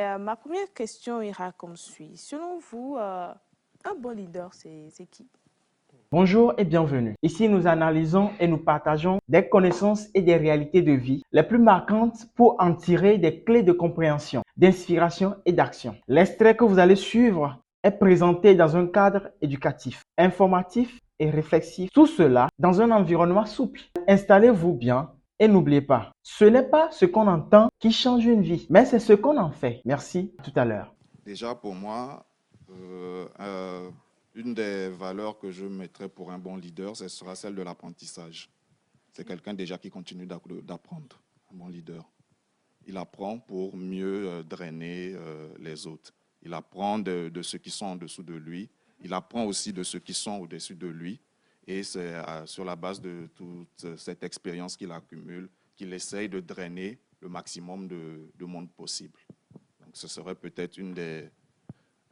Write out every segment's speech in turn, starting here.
Ma première question ira comme suit. Selon vous, un bon leader, c'est qui? Bonjour et bienvenue. Ici, nous analysons et nous partageons des connaissances et des réalités de vie les plus marquantes pour en tirer des clés de compréhension, d'inspiration et d'action. L'extrait que vous allez suivre est présenté dans un cadre éducatif, informatif et réflexif. Tout cela dans un environnement souple. Installez-vous bien et n'oubliez pas, ce n'est pas ce qu'on entend qui change une vie, mais c'est ce qu'on en fait. Merci, à tout à l'heure. Déjà, pour moi, une des valeurs que je mettrais pour un bon leader, ce sera celle de l'apprentissage. C'est quelqu'un déjà qui continue d'apprendre, un bon leader. Il apprend pour mieux drainer les autres. Il apprend de ceux qui sont en dessous de lui. Il apprend aussi de ceux qui sont au-dessus de lui. Et c'est sur la base de toute cette expérience qu'il accumule qu'il essaye de drainer le maximum de monde possible. Donc, ce serait peut-être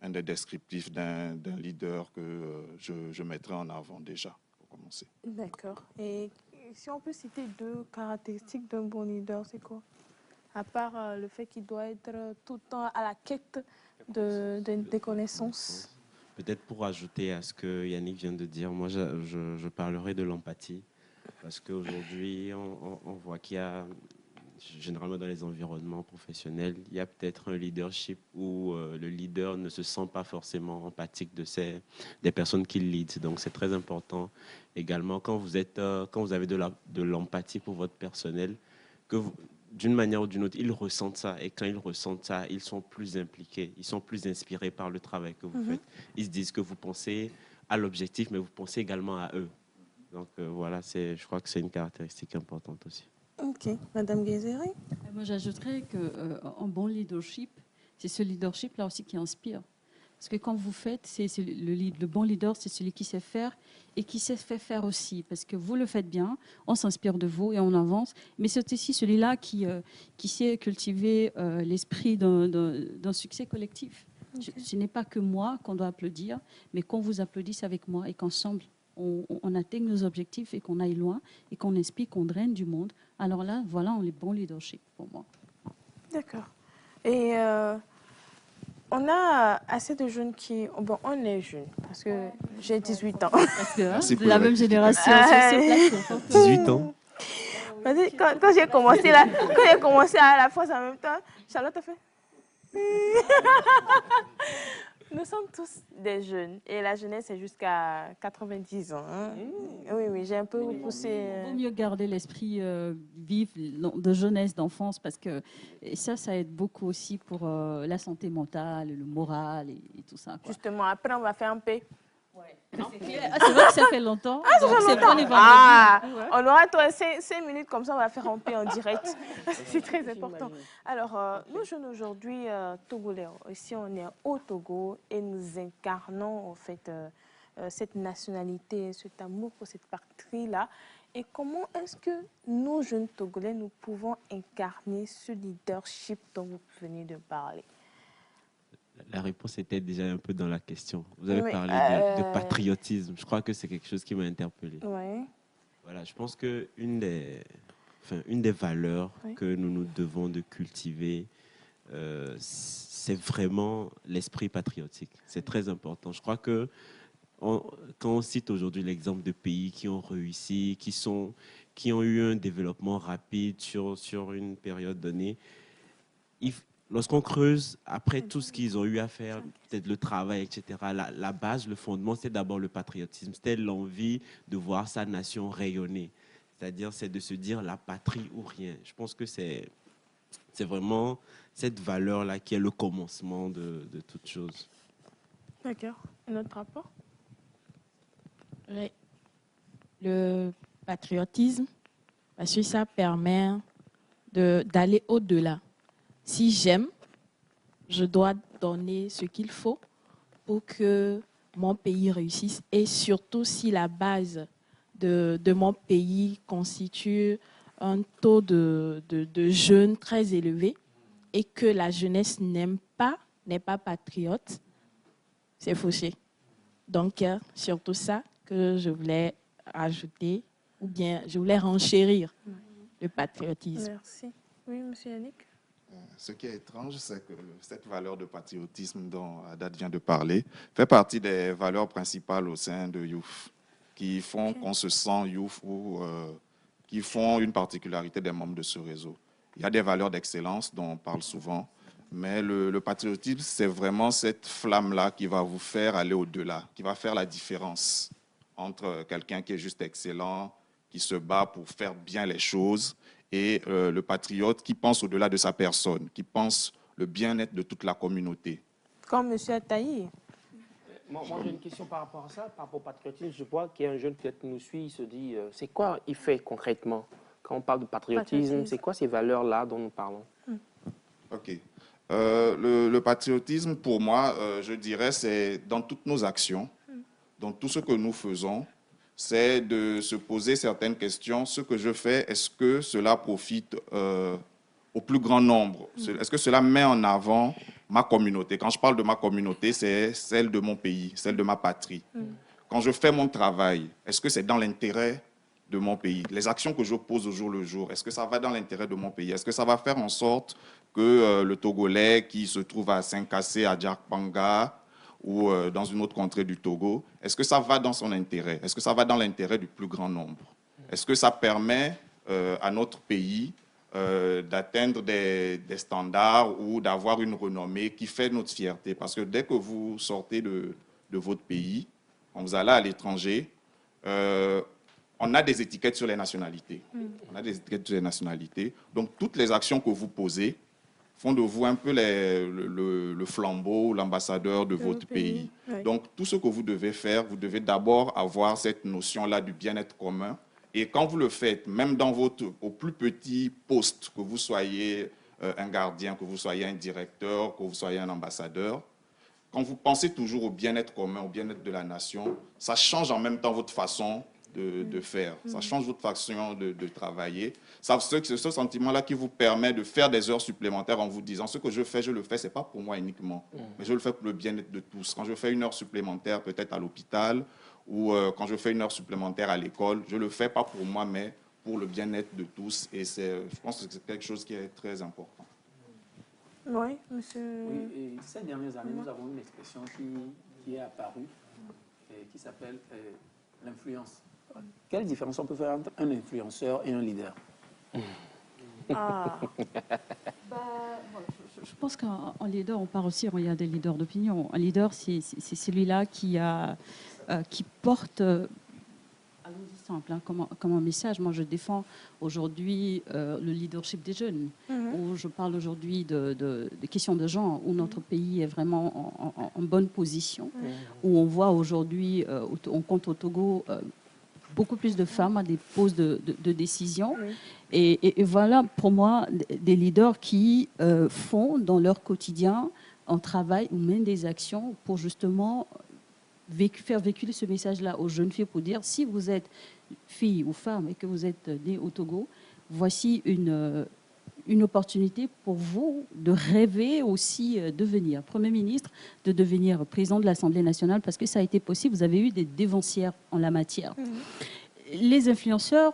un des descriptifs d'un leader que je mettrais en avant déjà, pour commencer. D'accord. Et si on peut citer 2 caractéristiques d'un bon leader, c'est quoi? À part le fait qu'il doit être tout le temps à la quête des connaissances. Peut-être pour ajouter à ce que Yannick vient de dire, moi je parlerai de l'empathie. Parce qu'aujourd'hui, on voit qu'il y a, généralement dans les environnements professionnels, il y a peut-être un leadership où le leader ne se sent pas forcément empathique des personnes qu'il lead. Donc c'est très important également quand vous avez de l'empathie pour votre personnel, que d'une manière ou d'une autre, ils ressentent ça. Et quand ils ressentent ça, ils sont plus impliqués, ils sont plus inspirés par le travail que vous faites. Ils se disent que vous pensez à l'objectif, mais vous pensez également à eux. Donc voilà, je crois que c'est une caractéristique importante aussi. Ok, Madame Guézéré. Moi, j'ajouterais qu'un bon leadership, c'est ce leadership-là aussi qui inspire. Parce que quand vous faites, le bon leader, c'est celui qui sait faire et qui sait faire aussi. Parce que vous le faites bien, on s'inspire de vous et on avance. Mais c'est aussi celui-là qui sait cultiver l'esprit d'un succès collectif. Okay. Ce n'est pas que moi qu'on doit applaudir, mais qu'on vous applaudisse avec moi et qu'ensemble, on atteigne nos objectifs et qu'on aille loin et qu'on inspire, qu'on draine du monde. Alors là, voilà, on est bon leadership pour moi. D'accord. Et on a assez de jeunes qui... Bon, on est jeunes, parce que j'ai 18 ans. Parce que c'est la même génération sur ce plateau. 18 ans. Vas-y, quand j'ai commencé à la fois en même temps, Charlotte a fait... Nous sommes tous des jeunes et la jeunesse est jusqu'à 90 ans. Hein. Oui, j'ai un peu poussé. Il vaut mieux garder l'esprit vif de jeunesse, d'enfance, parce que ça aide beaucoup aussi pour la santé mentale, le moral et tout ça. Quoi. Justement, après, on va faire un P. Ouais. C'est vrai que ça fait longtemps. Ça fait longtemps. On aura 5 minutes comme ça, on va faire un P en direct. C'est très important. Alors, nous jeunes aujourd'hui, Togolais, ici on est au Togo et nous incarnons en fait cette nationalité, cet amour pour cette patrie-là. Et comment est-ce que nous jeunes Togolais, nous pouvons incarner ce leadership dont vous venez de parler? La réponse était déjà un peu dans la question. Vous avez parlé de patriotisme. Je crois que c'est quelque chose qui m'a interpellé. Ouais. Voilà, je pense qu'une des valeurs que nous devons de cultiver, c'est vraiment l'esprit patriotique. C'est très important. Je crois que quand on cite aujourd'hui l'exemple de pays qui ont réussi, qui ont eu un développement rapide sur une période donnée, lorsqu'on creuse, après tout ce qu'ils ont eu à faire, peut-être le travail, etc., la base, le fondement, c'est d'abord le patriotisme. C'était l'envie de voir sa nation rayonner. C'est-à-dire, c'est de se dire la patrie ou rien. Je pense que c'est vraiment cette valeur-là qui est le commencement de toute chose. D'accord. Un autre rapport? Oui. Le patriotisme, parce que ça permet d'aller au-delà. Si j'aime, je dois donner ce qu'il faut pour que mon pays réussisse. Et surtout si la base de mon pays constitue un taux de jeunes très élevé et que la jeunesse n'est pas patriote, c'est fauché. Donc, surtout ça que je voulais ajouter, ou bien je voulais renchérir le patriotisme. Merci. Oui, monsieur Yannick? Ce qui est étrange, c'est que cette valeur de patriotisme dont Haddad vient de parler fait partie des valeurs principales au sein de Youth, qui font qu'on se sent Youth ou qui font une particularité des membres de ce réseau. Il y a des valeurs d'excellence dont on parle souvent, mais le patriotisme, c'est vraiment cette flamme-là qui va vous faire aller au-delà, qui va faire la différence entre quelqu'un qui est juste excellent, qui se bat pour faire bien les choses, et le patriote qui pense au-delà de sa personne, qui pense le bien-être de toute la communauté. Comme M. Attaï. Moi j'ai une question par rapport à ça, par rapport au patriotisme. Je vois qu'il y a un jeune qui nous suit, il se dit, c'est quoi il fait concrètement? Quand on parle de patriotisme, c'est quoi ces valeurs-là dont nous parlons? Ok. Le patriotisme, pour moi, je dirais, c'est dans toutes nos actions, dans tout ce que nous faisons, c'est de se poser certaines questions. Ce que je fais, est-ce que cela profite au plus grand nombre? Est-ce que cela met en avant ma communauté? Quand je parle de ma communauté, c'est celle de mon pays, celle de ma patrie. Quand je fais mon travail, est-ce que c'est dans l'intérêt de mon pays? Les actions que je pose au jour le jour, est-ce que ça va dans l'intérêt de mon pays? Est-ce que ça va faire en sorte que le Togolais qui se trouve à Saint-Cassé, à Djarkpanga, ou dans une autre contrée du Togo, est-ce que ça va dans son intérêt? Est-ce que ça va dans l'intérêt du plus grand nombre? Est-ce que ça permet à notre pays d'atteindre des standards ou d'avoir une renommée qui fait notre fierté? Parce que dès que vous sortez de votre pays, quand vous allez à l'étranger, on a des étiquettes sur les nationalités. On a des étiquettes sur les nationalités. Donc, toutes les actions que vous posez font de vous un peu le flambeau, l'ambassadeur de votre pays. Oui. Donc, tout ce que vous devez faire, vous devez d'abord avoir cette notion-là du bien-être commun. Et quand vous le faites, même dans au plus petit poste, que vous soyez un gardien, que vous soyez un directeur, que vous soyez un ambassadeur, quand vous pensez toujours au bien-être commun, au bien-être de la nation, ça change en même temps votre façon de faire. Ça change votre façon de travailler. C'est ce sentiment-là qui vous permet de faire des heures supplémentaires en vous disant ce que je le fais, ce n'est pas pour moi uniquement, mais je le fais pour le bien-être de tous. Quand je fais une heure supplémentaire peut-être à l'hôpital ou quand je fais une heure supplémentaire à l'école, je ne le fais pas pour moi, mais pour le bien-être de tous. Et je pense que c'est quelque chose qui est très important. Oui, monsieur. Oui, et ces dernières années, nous avons une expression qui est apparue, qui s'appelle l'influence. Quelle différence on peut faire entre un influenceur et un leader? Je pense qu'en leader, on parle aussi, il y a des leaders d'opinion. Un leader, c'est celui-là qui porte, allons-y simple, hein, comme un message. Moi, je défends aujourd'hui le leadership des jeunes, où je parle aujourd'hui de questions de genre, où notre pays est vraiment en bonne position, où on voit aujourd'hui, on compte au Togo, beaucoup plus de femmes à des postes de décision. Et voilà, pour moi, des leaders qui font dans leur quotidien un travail ou mènent des actions pour justement faire véhiculer ce message-là aux jeunes filles, pour dire, si vous êtes fille ou femme et que vous êtes née au Togo, voici une opportunité pour vous de rêver aussi de devenir Premier ministre, de devenir président de l'Assemblée nationale, parce que ça a été possible. Vous avez eu des dévancières en la matière. Les influenceurs,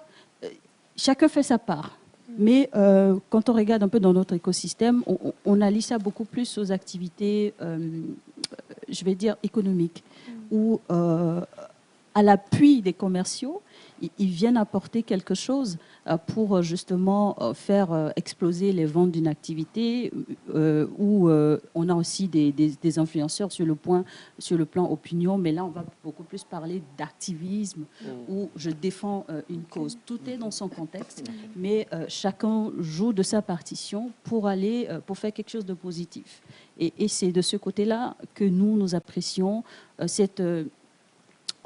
chacun fait sa part. Mais quand on regarde un peu dans notre écosystème, on allie ça beaucoup plus aux activités, je vais dire, économiques, où à l'appui des commerciaux, ils viennent apporter quelque chose pour justement faire exploser les ventes d'une activité, où on a aussi des influenceurs sur le plan opinion, mais là on va beaucoup plus parler d'activisme, où je défends une cause. Tout est dans son contexte, mais chacun joue de sa partition pour pour faire quelque chose de positif. Et c'est de ce côté-là que nous apprécions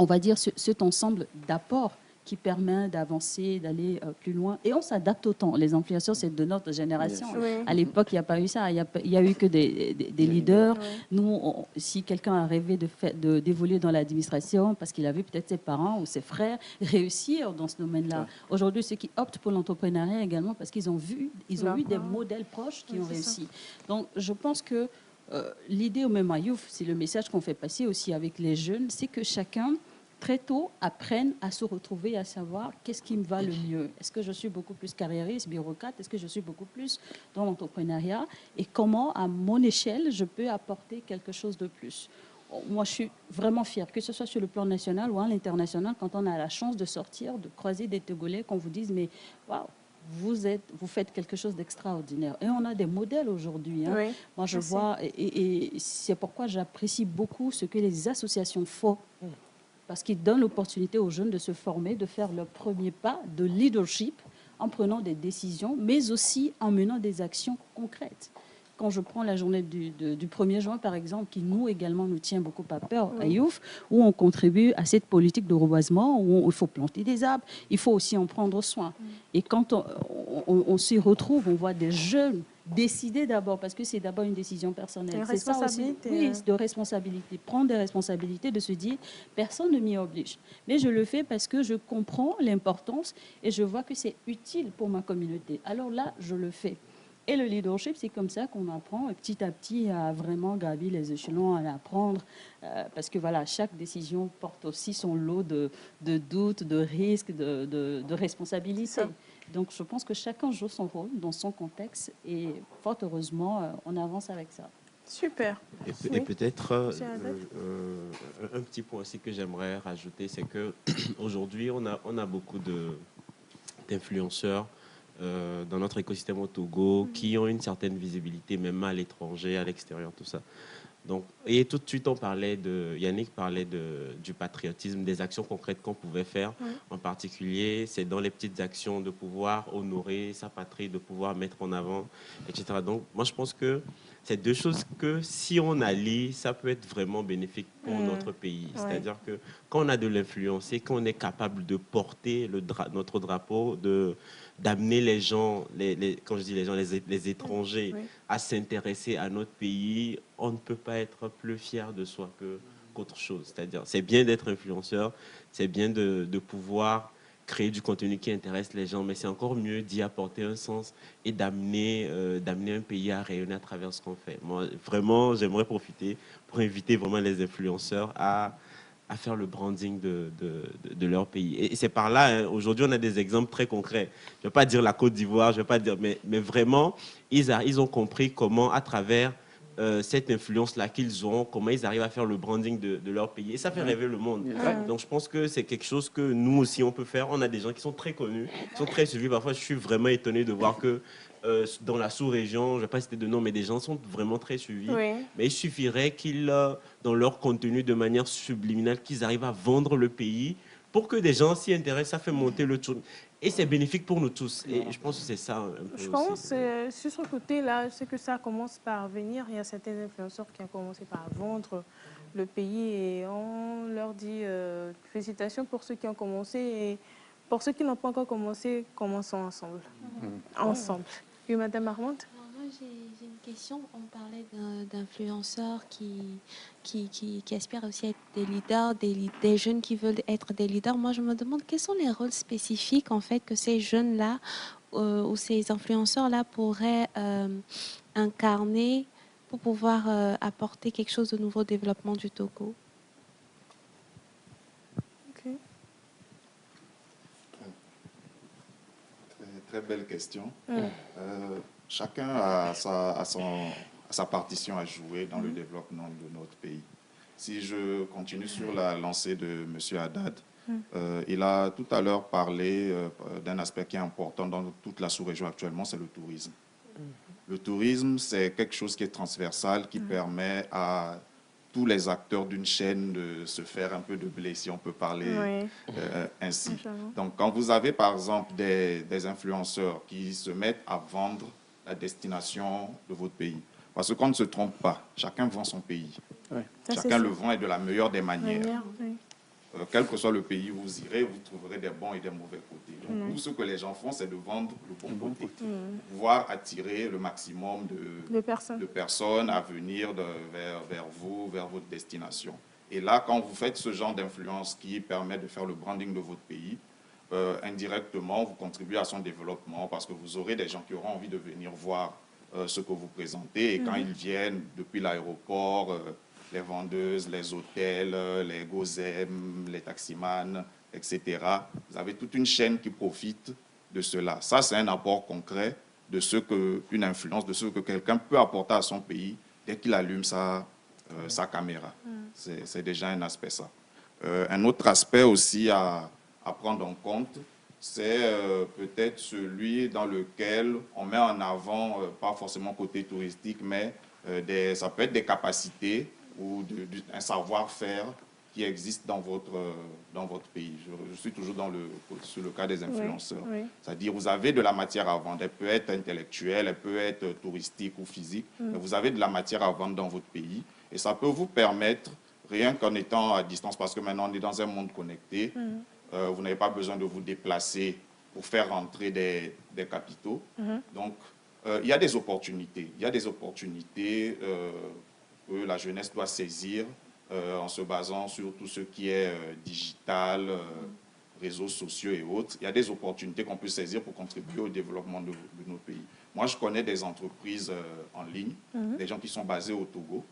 on va dire cet ensemble d'apports qui permet d'avancer, d'aller plus loin. Et on s'adapte au temps. Les influenceurs, c'est de notre génération. Oui. À l'époque, il n'y a pas eu ça. Il n'y a eu que des leaders. Oui. Nous, si quelqu'un a rêvé d'évoluer dans l'administration parce qu'il a vu peut-être ses parents ou ses frères réussir dans ce domaine-là. Aujourd'hui, ceux qui optent pour l'entrepreneuriat également parce qu'ils ont eu des modèles proches qui ont réussi. Ça. Donc, je pense que l'idée au même Youf, c'est le message qu'on fait passer aussi avec les jeunes, c'est que chacun très tôt, apprennent à se retrouver, à savoir qu'est-ce qui me va le mieux. Est-ce que je suis beaucoup plus carriériste, bureaucrate? Est-ce que je suis beaucoup plus dans l'entrepreneuriat? Et comment, à mon échelle, je peux apporter quelque chose de plus? Moi, je suis vraiment fière, que ce soit sur le plan national ou à l'international, quand on a la chance de sortir, de croiser des Togolais, qu'on vous dise, mais waouh, vous faites quelque chose d'extraordinaire. Et on a des modèles aujourd'hui. Hein. Oui, moi, je vois, et c'est pourquoi j'apprécie beaucoup ce que les associations font, parce qu'ils donnent l'opportunité aux jeunes de se former, de faire leur premier pas de leadership en prenant des décisions, mais aussi en menant des actions concrètes. Quand je prends la journée du 1er juin, par exemple, qui nous également nous tient beaucoup à cœur, à Youf, où on contribue à cette politique de reboisement, où il faut planter des arbres, il faut aussi en prendre soin. Et quand on s'y retrouve, on voit des jeunes décider d'abord, parce que c'est d'abord une décision personnelle. C'est ça aussi, oui, de responsabilité. Prendre des responsabilités, de se dire, personne ne m'y oblige. Mais je le fais parce que je comprends l'importance et je vois que c'est utile pour ma communauté. Alors là, je le fais. Et le leadership, c'est comme ça qu'on apprend petit à petit à vraiment gravir les échelons, à l'apprendre. Parce que voilà, chaque décision porte aussi son lot de doutes, de risques, de responsabilités. Donc je pense que chacun joue son rôle dans son contexte et fort heureusement, on avance avec ça. Super. Et peut-être un petit point aussi que j'aimerais rajouter, c'est qu'aujourd'hui, on a beaucoup d'influenceurs dans notre écosystème au Togo qui ont une certaine visibilité, même à l'étranger, à l'extérieur, tout ça. Donc, et tout de suite, Yannick parlait du patriotisme, des actions concrètes qu'on pouvait faire. En particulier, c'est dans les petites actions de pouvoir honorer sa patrie, de pouvoir mettre en avant, etc. Donc, moi, je pense que c'est deux choses que, si on allie, ça peut être vraiment bénéfique pour notre pays. C'est-à-dire que quand on a de l'influence et qu'on est capable de porter notre drapeau, d'amener les gens, quand je dis les gens, les étrangers, à s'intéresser à notre pays, on ne peut pas être plus fier de soi qu'autre chose. C'est-à-dire, c'est bien d'être influenceur, c'est bien de pouvoir créer du contenu qui intéresse les gens, mais c'est encore mieux d'y apporter un sens et d'amener un pays à rayonner à travers ce qu'on fait. Moi, vraiment, j'aimerais profiter pour inviter vraiment les influenceurs à faire le branding de leur pays. Et c'est par là, hein, aujourd'hui, on a des exemples très concrets. Je ne vais pas dire la Côte d'Ivoire, je vais pas dire, mais vraiment, ils ont compris comment, à travers cette influence-là qu'ils ont, comment ils arrivent à faire le branding de leur pays. Et ça fait rêver le monde. Donc, je pense que c'est quelque chose que nous aussi, on peut faire. On a des gens qui sont très connus, qui sont très suivis. Parfois, je suis vraiment étonné de voir que dans la sous-région, je ne vais pas citer de nom, mais des gens sont vraiment très suivis. Mais il suffirait qu'ils, dans leur contenu, de manière subliminale, qu'ils arrivent à vendre le pays pour que des gens s'y intéressent. Ça fait monter le tour. Et c'est bénéfique pour nous tous. Et je pense que c'est ça un peu Je pense aussi. sur ce côté-là, c'est que ça commence par venir. Il y a certains influenceurs qui ont commencé par vendre le pays et on leur dit félicitations pour ceux qui ont commencé et pour ceux qui n'ont pas encore commencé, commençons ensemble. Ensemble. Oui, Madame Armande? Moi, j'ai une question. On parlait d'influenceurs qui aspirent aussi à être des leaders, des jeunes qui veulent être des leaders. Moi, je me demande quels sont les rôles spécifiques en fait que ces jeunes-là ou ces influenceurs-là pourraient incarner pour pouvoir apporter quelque chose de nouveau au développement du Togo. Okay. Très belle question. Chacun a sa partition à jouer dans le développement de notre pays. Si je continue sur la lancée de M. Haddad, il a tout à l'heure parlé d'un aspect qui est important dans toute la sous-région actuellement, c'est le tourisme. Le tourisme, c'est quelque chose qui est transversal, qui permet à tous les acteurs d'une chaîne de se faire un peu de blé, si on peut parler ainsi. Donc, quand vous avez, par exemple, des influenceurs qui se mettent à vendre la destination de votre pays, parce qu'on ne se trompe pas, chacun vend son pays. Chacun le vend et de la meilleure des manières. Quel que soit le pays où vous irez, vous trouverez des bons et des mauvais côtés. Donc, tout ce que les gens font, c'est de vendre le bon côté. Pouvoir attirer le maximum de personnes à venir vers vous, vers votre destination. Et là, quand vous faites ce genre d'influence qui permet de faire le branding de votre pays, indirectement, vous contribuez à son développement parce que vous aurez des gens qui auront envie de venir voir ce que vous présentez. Et quand ils viennent depuis l'aéroport, les vendeuses, les hôtels, les gozem, les taximans, etc. Vous avez toute une chaîne qui profite de cela. Ça, c'est un apport concret de ce qu'une influence, de ce que quelqu'un peut apporter à son pays dès qu'il allume sa caméra. C'est déjà un aspect, ça. Un autre aspect aussi à prendre en compte, c'est peut-être celui dans lequel on met en avant, pas forcément côté touristique, mais ça peut être des capacités ou un savoir-faire qui existe dans votre pays. Je suis toujours sur le cas des influenceurs. Oui. C'est-à-dire, vous avez de la matière à vendre. Elle peut être intellectuelle, elle peut être touristique ou physique, mais vous avez de la matière à vendre dans votre pays. Et ça peut vous permettre, rien qu'en étant à distance, parce que maintenant on est dans un monde connecté, vous n'avez pas besoin de vous déplacer pour faire rentrer des capitaux. Donc, il y a des opportunités. Il y a des opportunités que la jeunesse doit saisir en se basant sur tout ce qui est digital, réseaux sociaux et autres. Il y a des opportunités qu'on peut saisir pour contribuer au développement de nos pays. Moi, je connais des entreprises en ligne, des gens qui sont basés au Togo,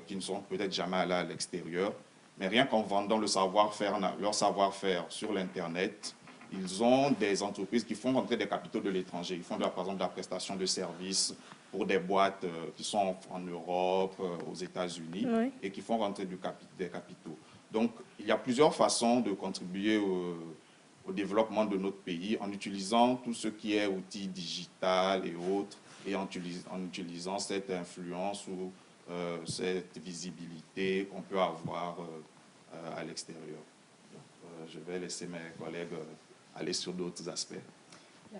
qui ne sont peut-être jamais allés à l'extérieur, mais rien qu'en vendant leur savoir-faire sur l'Internet, ils ont des entreprises qui font rentrer des capitaux de l'étranger. Ils font, par exemple, de la prestation de services pour des boîtes qui sont en Europe, aux États-Unis, et qui font rentrer des capitaux. Donc, il y a plusieurs façons de contribuer au développement de notre pays en utilisant tout ce qui est outils digital et autres, et en utilisant cette influence ou cette visibilité qu'on peut avoir à l'extérieur. Je vais laisser mes collègues aller sur d'autres aspects.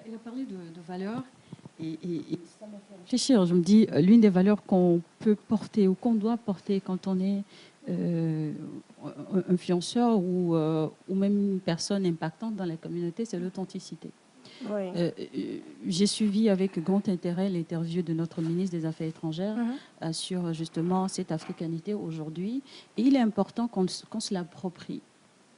Il a parlé de valeurs et ça m'a fait réfléchir. Je me dis, l'une des valeurs qu'on peut porter ou qu'on doit porter quand on est influenceur ou même une personne impactante dans la communauté, c'est l'authenticité. J'ai suivi avec grand intérêt l'interview de notre ministre des Affaires étrangères sur justement cette africanité aujourd'hui. Et il est important qu'on se l'approprie.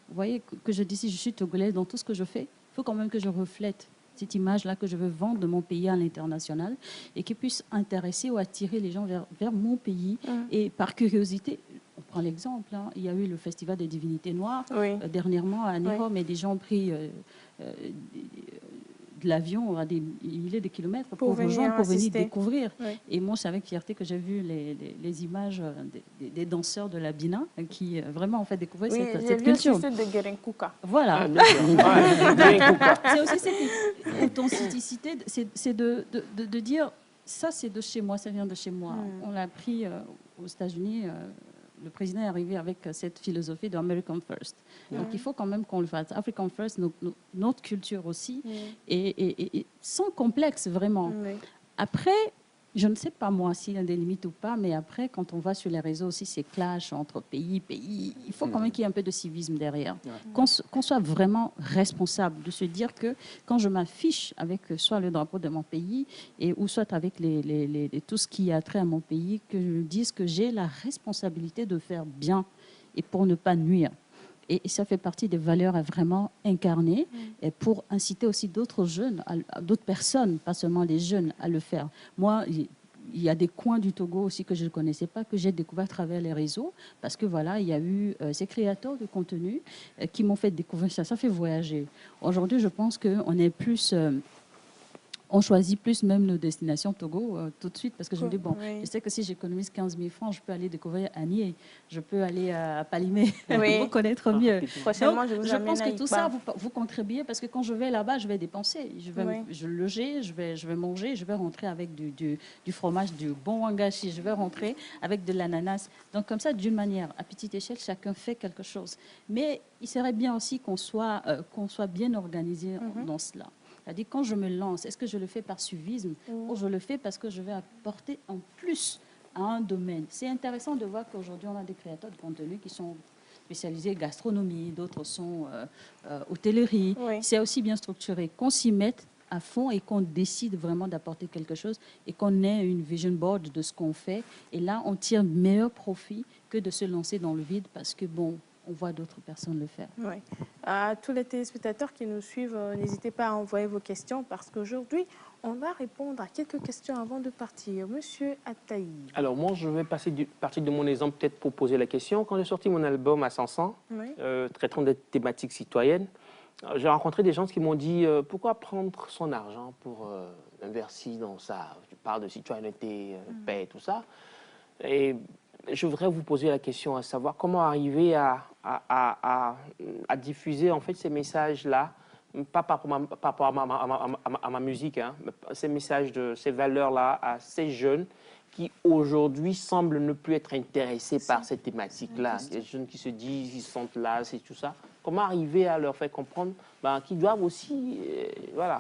Vous voyez que je dis, si je suis togolaise, dans tout ce que je fais, il faut quand même que je reflète cette image-là que je veux vendre de mon pays à l'international et qui puisse intéresser ou attirer les gens vers mon pays. Et par curiosité, on prend l'exemple, il y a eu le Festival des divinités noires dernièrement à Nairobi, mais des gens ont pris de l'avion à des milliers de kilomètres pour venir découvrir. Et moi, c'est avec fierté que j'ai vu les images des danseurs de la Bina qui vraiment ont fait découvrir cette culture. C'est de Guérenkuka. Voilà. C'est aussi cette authenticité, c'est de dire, ça c'est de chez moi, ça vient de chez moi. On l'a appris aux États-Unis. Le président est arrivé avec cette philosophie de American First. Donc, il faut quand même qu'on le fasse. African First, notre culture aussi, et sans complexe, vraiment. Après, je ne sais pas moi s'il y a des limites ou pas, mais après, quand on va sur les réseaux aussi, ces clashs entre pays, il faut quand même qu'il y ait un peu de civisme derrière. Qu'on soit vraiment responsable de se dire que quand je m'affiche avec soit le drapeau de mon pays ou soit avec tout ce qui a trait à mon pays, que je me dise que j'ai la responsabilité de faire bien et pour ne pas nuire. Et ça fait partie des valeurs à vraiment incarner et pour inciter aussi d'autres jeunes, d'autres personnes, pas seulement les jeunes, à le faire. Moi, il y a des coins du Togo aussi que je ne connaissais pas, que j'ai découvert à travers les réseaux, parce que voilà, il y a eu ces créateurs de contenu qui m'ont fait découvrir ça. Ça fait voyager. Aujourd'hui, je pense qu'on est plus... on choisit plus même nos destinations Togo tout de suite parce que je me dis, bon, je sais que si j'économise 15 000 francs, je peux aller découvrir Agné, je peux aller à Palimé, vous connaître mieux. Prochainement, donc, je pense que tout ça, vous contribuez parce que quand je vais là-bas, je vais dépenser. Je vais loger, je vais manger, je vais rentrer avec du fromage, du bon wangashi, je vais rentrer avec de l'ananas. Donc comme ça, d'une manière, à petite échelle, chacun fait quelque chose. Mais il serait bien aussi qu'on soit bien organisé dans cela. C'est-à-dire, quand je me lance, est-ce que je le fais par suivisme ou je le fais parce que je vais apporter en plus à un domaine? C'est intéressant de voir qu'aujourd'hui, on a des créateurs de contenu qui sont spécialisés gastronomie, d'autres sont hôtellerie. C'est aussi bien structuré. Qu'on s'y mette à fond et qu'on décide vraiment d'apporter quelque chose et qu'on ait une vision board de ce qu'on fait. Et là, on tire meilleur profit que de se lancer dans le vide parce que, bon, on voit d'autres personnes le faire. Oui. À tous les téléspectateurs qui nous suivent, n'hésitez pas à envoyer vos questions parce qu'aujourd'hui, on va répondre à quelques questions avant de partir. Monsieur Attaï. Alors moi, je vais partir de mon exemple peut-être pour poser la question. Quand j'ai sorti mon album à 500, Oui. traitant des thématiques citoyennes, j'ai rencontré des gens qui m'ont dit pourquoi prendre son argent pour investir dans ça. Tu parles de citoyenneté, paix, tout ça. Et je voudrais vous poser la question à savoir comment arriver à diffuser en fait ces messages-là, pas par rapport à ma musique, hein, mais ces messages, ces valeurs-là à ces jeunes qui aujourd'hui semblent ne plus être intéressés par ces thématiques-là. Les jeunes qui se disent, ils sont là, c'est tout ça. Comment arriver à leur faire comprendre qu'ils doivent aussi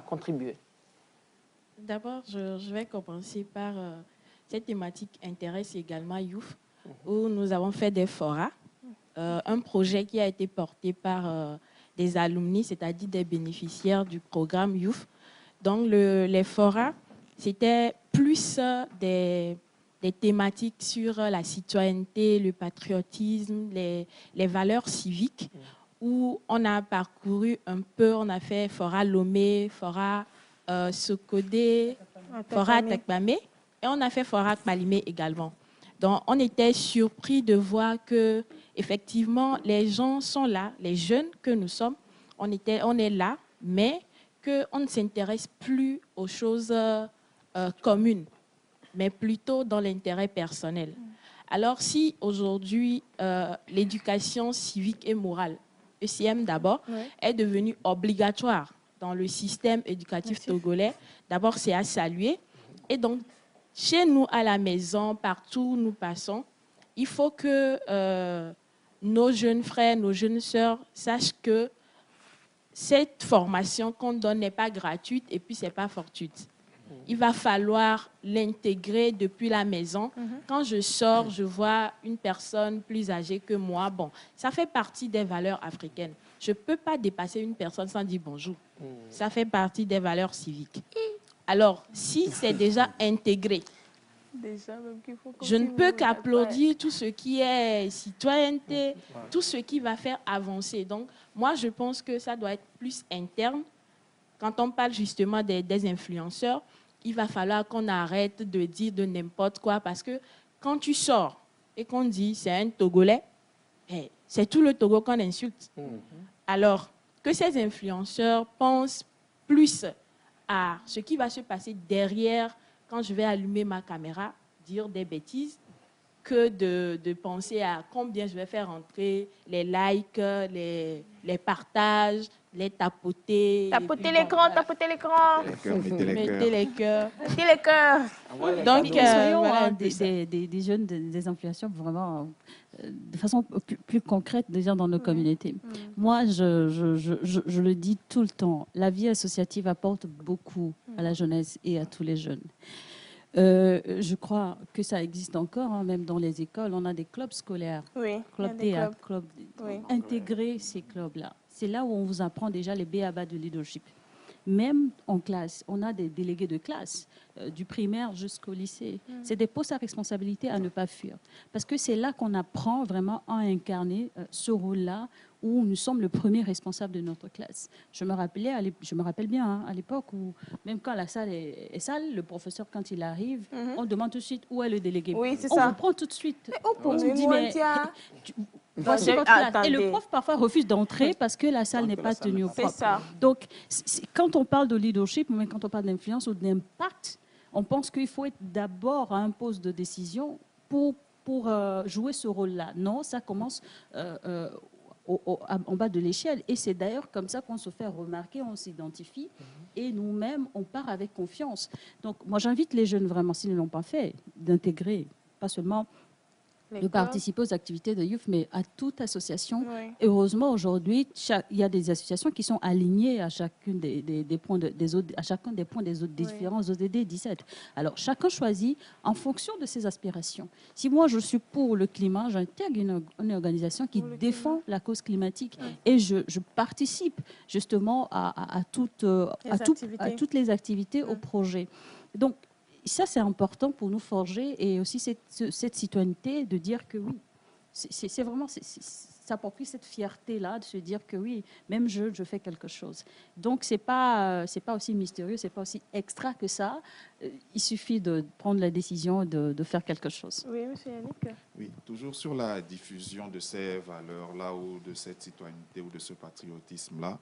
contribuer? D'abord, je vais commencer par cette thématique intéresse également Youth, où nous avons fait des forats, un projet qui a été porté par des alumni, c'est-à-dire des bénéficiaires du programme Youth. Donc, les forats, c'était plus des thématiques sur la citoyenneté, le patriotisme, les valeurs civiques, où on a parcouru un peu, on a fait fora Lomé, fora Sokodé, fora Takpamé, et on a fait fora Kpalimé également. Donc, on était surpris de voir que, effectivement, les gens sont là, les jeunes que nous sommes, on est là, mais qu'on ne s'intéresse plus aux choses communes, mais plutôt dans l'intérêt personnel. Alors, si aujourd'hui, l'éducation civique et morale, ECM d'abord, est devenue obligatoire dans le système éducatif togolais, d'abord, c'est à saluer. Et donc, chez nous, à la maison, partout où nous passons, il faut que nos jeunes frères, nos jeunes sœurs sachent que cette formation qu'on donne n'est pas gratuite et puis ce n'est pas fortuite. Il va falloir l'intégrer depuis la maison. Quand je sors, je vois une personne plus âgée que moi. Bon, ça fait partie des valeurs africaines. Je ne peux pas dépasser une personne sans dire bonjour. Ça fait partie des valeurs civiques. Alors, si c'est déjà intégré, je ne peux qu'applaudir tout ce qui est citoyenneté, tout ce qui va faire avancer. Donc, moi, je pense que ça doit être plus interne. Quand on parle justement des influenceurs, il va falloir qu'on arrête de dire de n'importe quoi parce que quand tu sors et qu'on dit c'est un Togolais, c'est tout le Togo qu'on insulte. Alors, que ces influenceurs pensent plus à ce qui va se passer derrière quand je vais allumer ma caméra, dire des bêtises, que de penser à combien je vais faire entrer les likes, les partages, les tapoter. Tapoter l'écran, tapoter l'écran. Mettez les cœurs. Mettez les cœurs. Donc, voilà, des jeunes, des influenceurs vraiment de façon plus concrète déjà dans nos communautés. Moi, je le dis tout le temps, la vie associative apporte beaucoup à la jeunesse et à tous les jeunes. Je crois que ça existe encore, hein, même dans les écoles. On a des clubs scolaires, clubs théâtre, clubs. Intégrer ces clubs-là. C'est là où on vous apprend déjà les b.a.-ba de leadership. Même en classe, on a des délégués de classe, du primaire jusqu'au lycée. C'est des postes à responsabilité à ne pas fuir. Parce que c'est là qu'on apprend vraiment à incarner ce rôle-là où nous sommes le premier responsable de notre classe. Je me rappelle bien hein, à l'époque où, même quand la salle est sale, le professeur, quand il arrive, on demande tout de suite où est le délégué. Oui, c'est on ça. vous prend tout de suite. On se dit, mais... Voici votre classe. Et le prof parfois refuse d'entrer parce que la salle n'est pas tenue au propre. C'est ça. Donc, quand on parle de leadership, mais quand on parle d'influence ou d'impact, on pense qu'il faut être d'abord à un poste de décision pour jouer ce rôle-là. Non, ça commence en bas de l'échelle. Et c'est d'ailleurs comme ça qu'on se fait remarquer, on s'identifie et nous-mêmes, on part avec confiance. Donc, moi, j'invite les jeunes vraiment, s'ils ne l'ont pas fait, d'intégrer, pas seulement de participer aux activités de Youth, mais à toute association. Heureusement, aujourd'hui, il y a des associations qui sont alignées à chacun des points des autres, des différents ODD 17. Alors, chacun choisit en fonction de ses aspirations. Si moi, je suis pour le climat, j'intègre une organisation qui défend la cause climatique et je participe justement à toutes les activités au projet. Donc, ça, c'est important pour nous forger et aussi cette citoyenneté de dire que oui, c'est vraiment, ça s'approprient cette fierté-là de se dire que oui, même je fais quelque chose. Donc, c'est pas aussi mystérieux, c'est pas aussi extra que ça. Il suffit de prendre la décision de faire quelque chose. Oui, monsieur Yannick. Oui, toujours sur la diffusion de ces valeurs-là ou de cette citoyenneté ou de ce patriotisme-là.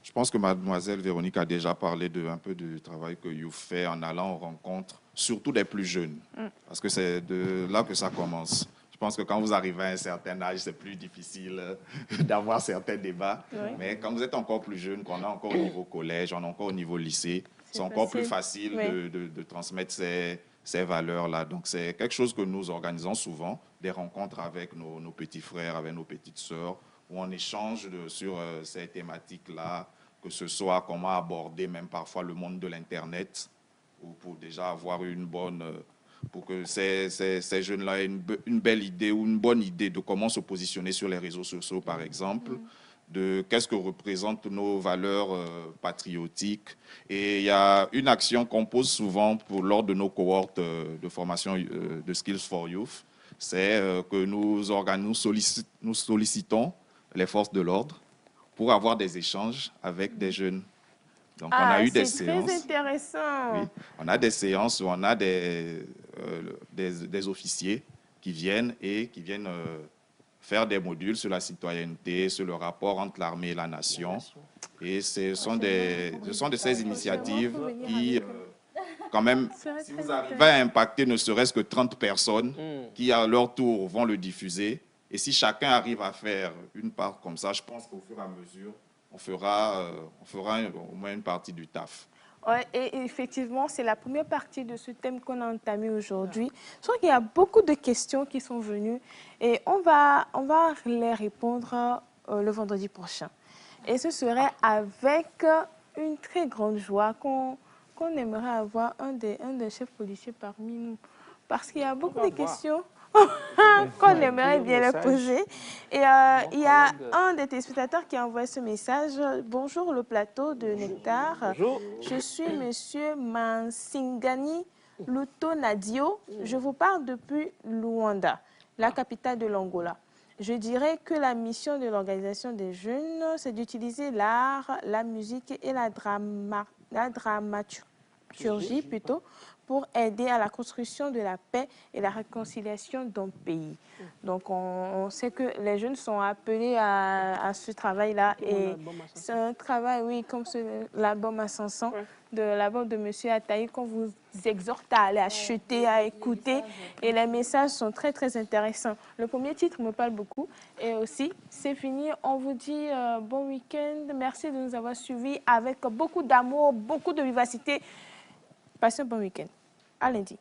Je pense que mademoiselle Véronique a déjà parlé un peu du travail que Youth fait en allant en rencontre, surtout des plus jeunes, parce que c'est de là que ça commence. Je pense que quand vous arrivez à un certain âge, c'est plus difficile d'avoir certains débats, mais quand vous êtes encore plus jeune, qu'on est encore au niveau collège, on est encore au niveau lycée, c'est encore plus facile de transmettre ces valeurs-là. Donc c'est quelque chose que nous organisons souvent, des rencontres avec nos petits frères, avec nos petites sœurs, où on échange sur ces thématiques-là, que ce soit comment aborder même parfois le monde de l'Internet, ou pour déjà avoir une bonne... pour que ces jeunes-là aient une belle idée ou une bonne idée de comment se positionner sur les réseaux sociaux, par exemple, de qu'est-ce que représentent nos valeurs patriotiques. Et il y a une action qu'on pose souvent lors de nos cohortes de formation de Skills for Youth, c'est que nous sollicitons les forces de l'ordre pour avoir des échanges avec des jeunes. Donc, on a eu des séances. C'est très intéressant. Oui, on a des séances où on a des officiers qui viennent faire des modules sur la citoyenneté, sur le rapport entre l'armée et la nation. Et ce sont de ces initiatives qui... quand même, si vous arrivez à impacter ne serait-ce que 30 personnes qui, à leur tour, vont le diffuser, et si chacun arrive à faire une part comme ça, je pense qu'au fur et à mesure, on fera au moins une partie du taf. Ouais, et effectivement, c'est la première partie de ce thème qu'on a entamé aujourd'hui. Je crois qu'il y a beaucoup de questions qui sont venues et on va les répondre le vendredi prochain. Et ce serait avec une très grande joie qu'on aimerait avoir un des chefs policiers parmi nous. Parce qu'il y a beaucoup de questions qu'on aimerait bien les poser. Et il y a un des téléspectateurs qui a envoyé ce message. Bonjour le plateau de Nectar. Bonjour. Je suis monsieur Mansingani Luto Nadio. Je vous parle depuis Luanda, la capitale de l'Angola. Je dirais que la mission de l'organisation des jeunes, c'est d'utiliser l'art, la musique et la dramaturgie plutôt, pour aider à la construction de la paix et la réconciliation d'un pays. Donc, on sait que les jeunes sont appelés à ce travail-là. Et c'est un travail, oui, comme l'album à 500, de l'album de M. Ataï, qu'on vous exhorte à aller acheter, à écouter. Et les messages sont très, très intéressants. Le premier titre me parle beaucoup. Et aussi, c'est fini. On vous dit bon week-end. Merci de nous avoir suivis avec beaucoup d'amour, beaucoup de vivacité. Passez un bon week-end. À lundi.